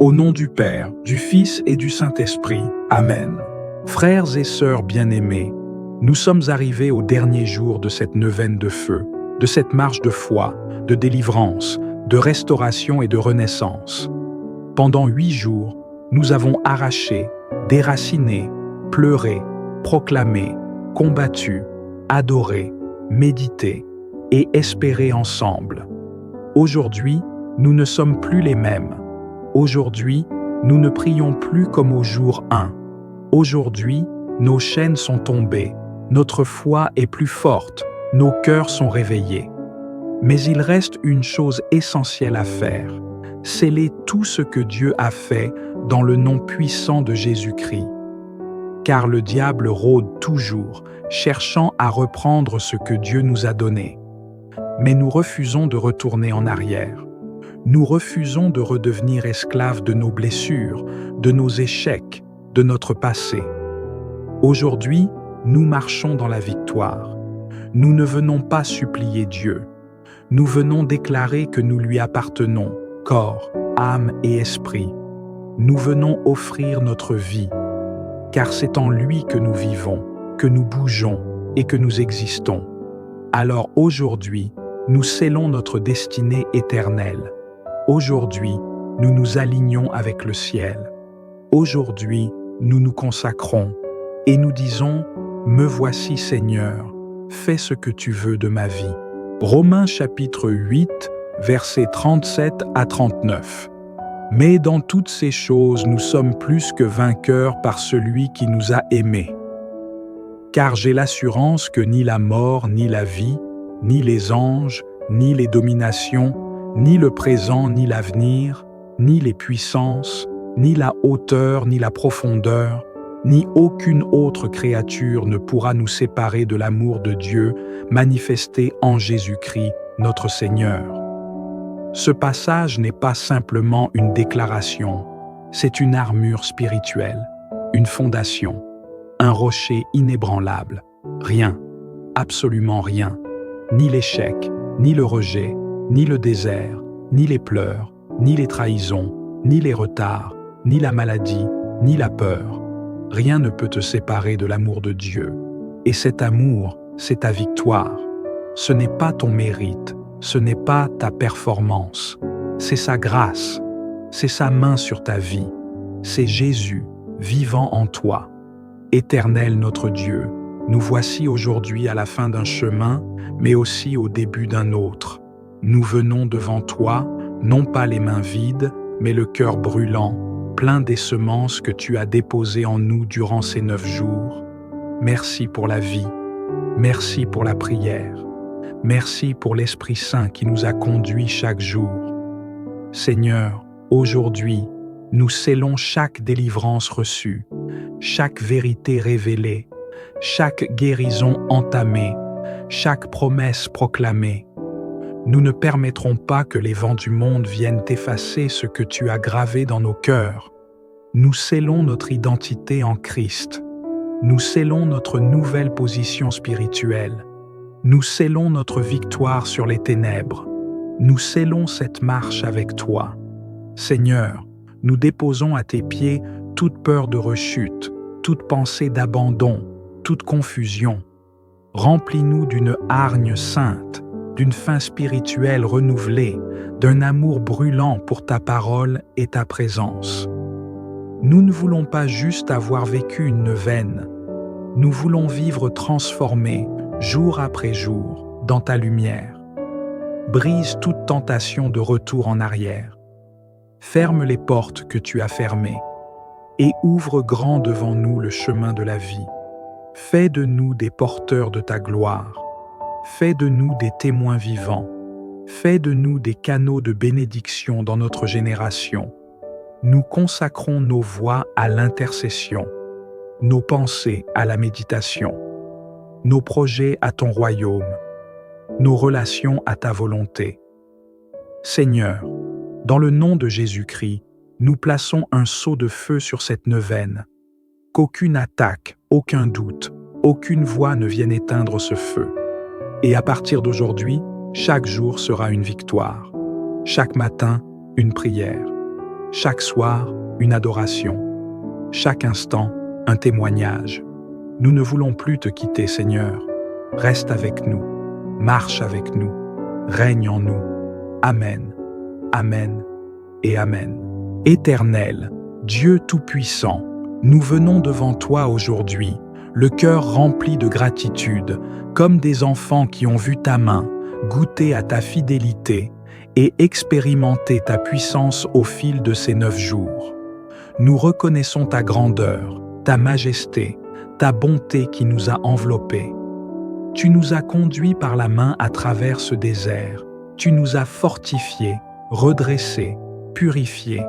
Au nom du Père, du Fils et du Saint-Esprit. Amen. Frères et sœurs bien-aimés, nous sommes arrivés au dernier jour de cette neuvaine de feu, de cette marche de foi, de délivrance, de restauration et de renaissance. Pendant 8 jours, nous avons arraché, déraciné, pleuré, proclamé, combattu, adoré, médité et espéré ensemble. Aujourd'hui, nous ne sommes plus les mêmes. Aujourd'hui, nous ne prions plus comme au jour 1. Aujourd'hui, nos chaînes sont tombées, notre foi est plus forte, nos cœurs sont réveillés. Mais il reste une chose essentielle à faire, sceller tout ce que Dieu a fait dans le nom puissant de Jésus-Christ. Car le diable rôde toujours, cherchant à reprendre ce que Dieu nous a donné. Mais nous refusons de retourner en arrière. Nous refusons de redevenir esclaves de nos blessures, de nos échecs, de notre passé. Aujourd'hui, nous marchons dans la victoire. Nous ne venons pas supplier Dieu. Nous venons déclarer que nous lui appartenons, corps, âme et esprit. Nous venons offrir notre vie, car c'est en lui que nous vivons, que nous bougeons et que nous existons. Alors aujourd'hui, nous scellons notre destinée éternelle. Aujourd'hui, nous nous alignons avec le ciel. Aujourd'hui, nous nous consacrons et nous disons « Me voici Seigneur, fais ce que tu veux de ma vie ». Romains chapitre 8, versets 37 à 39. Mais dans toutes ces choses, nous sommes plus que vainqueurs par celui qui nous a aimés. Car j'ai l'assurance que ni la mort, ni la vie, ni les anges, ni les dominations, ni le présent, ni l'avenir, ni les puissances, ni la hauteur, ni la profondeur, ni aucune autre créature ne pourra nous séparer de l'amour de Dieu manifesté en Jésus-Christ, notre Seigneur. Ce passage n'est pas simplement une déclaration, c'est une armure spirituelle, une fondation, un rocher inébranlable. Rien, absolument rien, ni l'échec, ni le rejet, ni le désert, ni les pleurs, ni les trahisons, ni les retards, ni la maladie, ni la peur. Rien ne peut te séparer de l'amour de Dieu. Et cet amour, c'est ta victoire. Ce n'est pas ton mérite, ce n'est pas ta performance. C'est sa grâce, c'est sa main sur ta vie. C'est Jésus, vivant en toi. Éternel notre Dieu, nous voici aujourd'hui à la fin d'un chemin, mais aussi au début d'un autre. Nous venons devant toi, non pas les mains vides, mais le cœur brûlant, plein des semences que tu as déposées en nous durant ces 9 jours. Merci pour la vie, merci pour la prière, merci pour l'Esprit Saint qui nous a conduits chaque jour. Seigneur, aujourd'hui, nous scellons chaque délivrance reçue, chaque vérité révélée, chaque guérison entamée, chaque promesse proclamée. Nous ne permettrons pas que les vents du monde viennent effacer ce que tu as gravé dans nos cœurs. Nous scellons notre identité en Christ. Nous scellons notre nouvelle position spirituelle. Nous scellons notre victoire sur les ténèbres. Nous scellons cette marche avec toi. Seigneur, nous déposons à tes pieds toute peur de rechute, toute pensée d'abandon, toute confusion. Remplis-nous d'une hargne sainte, d'une faim spirituelle renouvelée, d'un amour brûlant pour ta parole et ta présence. Nous ne voulons pas juste avoir vécu une neuvaine, nous voulons vivre transformés, jour après jour, dans ta lumière. Brise toute tentation de retour en arrière. Ferme les portes que tu as fermées et ouvre grand devant nous le chemin de la vie. Fais de nous des porteurs de ta gloire. Fais de nous des témoins vivants. Fais de nous des canaux de bénédiction dans notre génération. Nous consacrons nos voix à l'intercession, nos pensées à la méditation, nos projets à ton royaume, nos relations à ta volonté. Seigneur, dans le nom de Jésus-Christ, nous plaçons un sceau de feu sur cette neuvaine. Qu'aucune attaque, aucun doute, aucune voix ne vienne éteindre ce feu. Et à partir d'aujourd'hui, chaque jour sera une victoire. Chaque matin, une prière. Chaque soir, une adoration. Chaque instant, un témoignage. Nous ne voulons plus te quitter, Seigneur. Reste avec nous, marche avec nous, règne en nous. Amen, Amen et Amen. Éternel, Dieu Tout-Puissant, nous venons devant toi aujourd'hui, le cœur rempli de gratitude, comme des enfants qui ont vu ta main, goûter à ta fidélité et expérimenter ta puissance au fil de ces 9 jours. Nous reconnaissons ta grandeur, ta majesté, ta bonté qui nous a enveloppés. Tu nous as conduits par la main à travers ce désert. Tu nous as fortifiés, redressés, purifiés.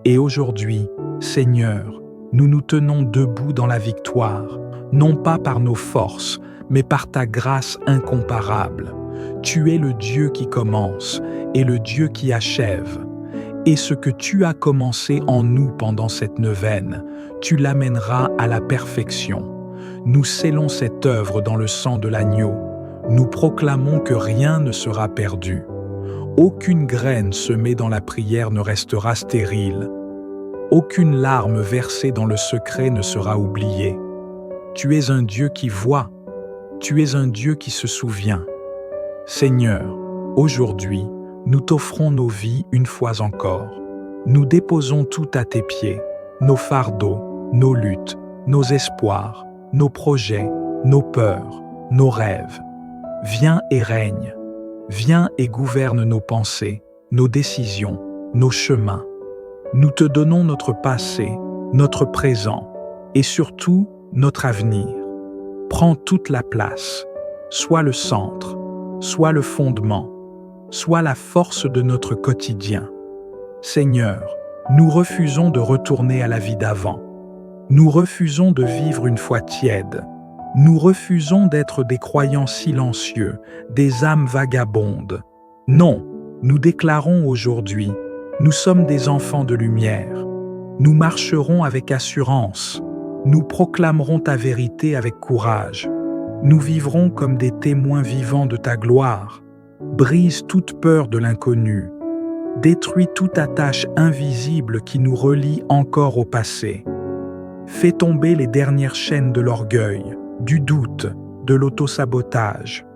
Et aujourd'hui, Seigneur, nous nous tenons debout dans la victoire, non pas par nos forces, mais par ta grâce incomparable. Tu es le Dieu qui commence et le Dieu qui achève. Et ce que tu as commencé en nous pendant cette neuvaine, tu l'amèneras à la perfection. Nous scellons cette œuvre dans le sang de l'agneau. Nous proclamons que rien ne sera perdu. Aucune graine semée dans la prière ne restera stérile. Aucune larme versée dans le secret ne sera oubliée. Tu es un Dieu qui voit. Tu es un Dieu qui se souvient. Seigneur, aujourd'hui, nous t'offrons nos vies une fois encore. Nous déposons tout à tes pieds, nos fardeaux, nos luttes, nos espoirs, nos projets, nos peurs, nos rêves. Viens et règne. Viens et gouverne nos pensées, nos décisions, nos chemins. Nous te donnons notre passé, notre présent et surtout notre avenir. Prends toute la place. Sois le centre, sois le fondement, sois la force de notre quotidien. Seigneur, nous refusons de retourner à la vie d'avant. Nous refusons de vivre une foi tiède. Nous refusons d'être des croyants silencieux, des âmes vagabondes. Non, nous déclarons aujourd'hui, nous sommes des enfants de lumière. Nous marcherons avec assurance. Nous proclamerons ta vérité avec courage. Nous vivrons comme des témoins vivants de ta gloire. Brise toute peur de l'inconnu. Détruis toute attache invisible qui nous relie encore au passé. Fais tomber les dernières chaînes de l'orgueil, du doute, de l'autosabotage.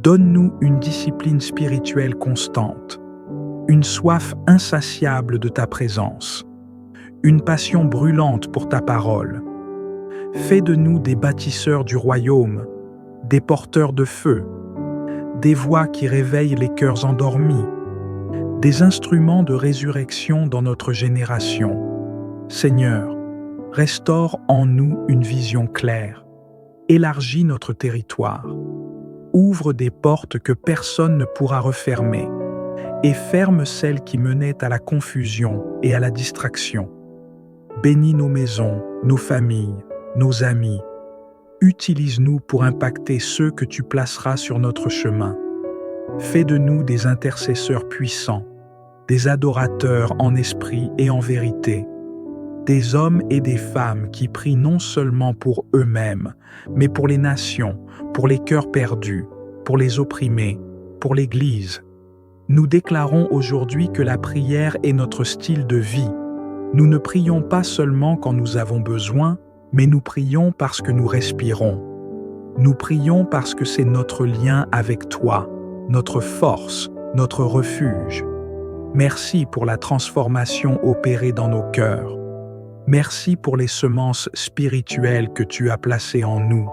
Donne-nous une discipline spirituelle constante, une soif insatiable de ta présence, une passion brûlante pour ta parole. Fais de nous des bâtisseurs du royaume, des porteurs de feu, des voix qui réveillent les cœurs endormis, des instruments de résurrection dans notre génération. Seigneur, restaure en nous une vision claire, élargis notre territoire, ouvre des portes que personne ne pourra refermer et ferme celles qui menaient à la confusion et à la distraction. Bénis nos maisons, nos familles, nos amis. Utilise-nous pour impacter ceux que tu placeras sur notre chemin. Fais de nous des intercesseurs puissants, des adorateurs en esprit et en vérité, des hommes et des femmes qui prient non seulement pour eux-mêmes, mais pour les nations, pour les cœurs perdus, pour les opprimés, pour l'Église. Nous déclarons aujourd'hui que la prière est notre style de vie. Nous ne prions pas seulement quand nous avons besoin, mais nous prions parce que nous respirons. Nous prions parce que c'est notre lien avec toi, notre force, notre refuge. Merci pour la transformation opérée dans nos cœurs. Merci pour les semences spirituelles que tu as placées en nous.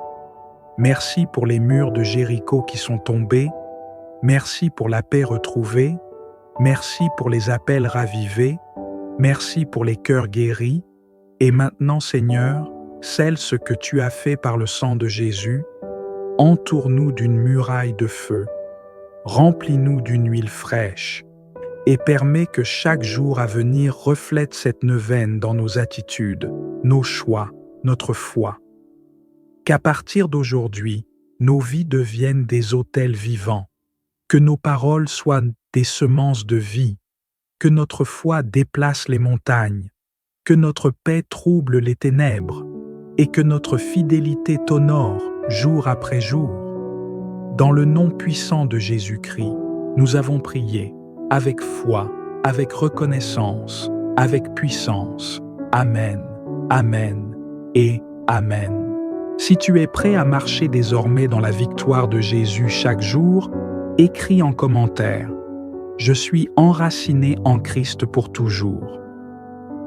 Merci pour les murs de Jéricho qui sont tombés. Merci pour la paix retrouvée. Merci pour les appels ravivés. Merci pour les cœurs guéris. Et maintenant, Seigneur, scelle ce que tu as fait par le sang de Jésus. Entoure-nous d'une muraille de feu. Remplis-nous d'une huile fraîche. Et permets que chaque jour à venir reflète cette neuvaine dans nos attitudes, nos choix, notre foi. Qu'à partir d'aujourd'hui, nos vies deviennent des autels vivants, que nos paroles soient des semences de vie, que notre foi déplace les montagnes, que notre paix trouble les ténèbres, et que notre fidélité t'honore jour après jour. Dans le nom puissant de Jésus-Christ, nous avons prié, avec foi, avec reconnaissance. avec puissance. Amen, Amen et Amen. Si tu es prêt à marcher désormais dans la victoire de Jésus chaque jour, écris en commentaire « Je suis enraciné en Christ pour toujours ».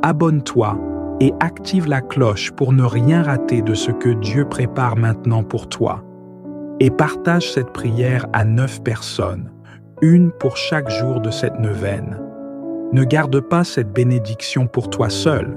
Abonne-toi et active la cloche pour ne rien rater de ce que Dieu prépare maintenant pour toi. Et partage cette prière à 9 personnes, une pour chaque jour de cette neuvaine. Ne garde pas cette bénédiction pour toi seul,